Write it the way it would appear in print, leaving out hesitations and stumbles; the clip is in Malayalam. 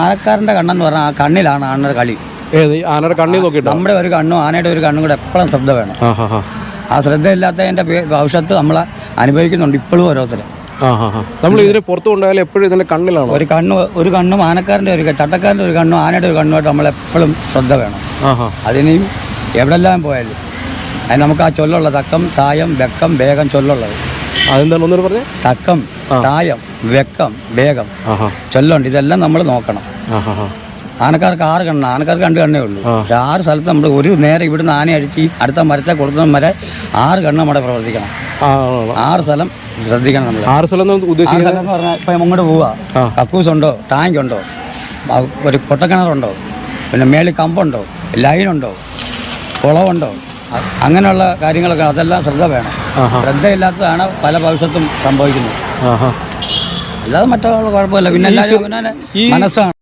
ആനക്കാരൻ്റെ കണ്ണെന്ന് പറഞ്ഞാൽ ആ കണ്ണിലാണ് ആനയുടെ കളി. ഏത് ആനയുടെ കണ്ണി നോക്കിയിട്ട്? നമ്മുടെ ഒരു കണ്ണും ആനയുടെ ഒരു കണ്ണും കൂടെ എപ്പോഴും ശ്രദ്ധ വേണം. ആ ശ്രദ്ധയില്ലാത്തതിൻ്റെ ഭവിഷ്യത്ത് നമ്മൾ അനുഭവിക്കുന്നുണ്ട് ഇപ്പോഴും ഓരോരുത്തർ. നമ്മൾ ഇതിന് പുറത്തു കൊണ്ടുപോയാൽ എപ്പോഴും ഇതിന്റെ കണ്ണിലാണ്. ഒരു കണ്ണും ആനക്കാരൻ്റെ ഒരു ചട്ടക്കാരൻ്റെ ഒരു കണ്ണും ആനയുടെ ഒരു കണ്ണുമായിട്ട് നമ്മളെപ്പോഴും ശ്രദ്ധ വേണം. അതിനെയും എവിടെല്ലാം പോയാലും അതിന് നമുക്ക് ആ ചൊല്ലുള്ള തക്കം തായം വെക്കം വേഗം ചൊല്ലുള്ളത്. അതെന്താണ് ഒന്നും പറഞ്ഞേ? തക്കം തായം വെക്കം വേഗം ചൊല്ലുണ്ട്. ഇതെല്ലാം നമ്മൾ നോക്കണം. ആനക്കാർക്ക് 6 കണ്ണാണ്, ആനക്കാർക്ക് 2 കണ്ണേ ഉള്ളൂ. 6 സ്ഥലത്ത് നമ്മൾ ഒരു നേരം ഇവിടുന്ന് ആന അടിച്ച് അടുത്ത മരത്തെ കൊടുക്കുന്ന വരെ 6 കണ്ണ് നമ്മുടെ പ്രവർത്തിക്കണം. 6 സ്ഥലം ശ്രദ്ധിക്കണം നമ്മൾ. 6 സ്ഥലം ഉദ്ദേശിക്കുന്നത് പറഞ്ഞാൽ ഇപ്പം അങ്ങോട്ട് പോവാ, കക്കൂസ് ഉണ്ടോ, ടാങ്ക് ഉണ്ടോ, ഒരു പൊട്ടക്കിണറുണ്ടോ, പിന്നെ മേളിൽ കമ്പുണ്ടോ, ലൈനുണ്ടോ, കുളമുണ്ടോ, അങ്ങനെയുള്ള കാര്യങ്ങളൊക്കെ അതെല്ലാം ശ്രദ്ധ വേണം. ശ്രദ്ധയില്ലാത്തതാണ് പല ഭവിഷ്യത്തും സംഭവിക്കുന്നത്. അല്ലാതെ മറ്റുള്ള കുഴപ്പമില്ല. പിന്നെ മനസ്സാണ്.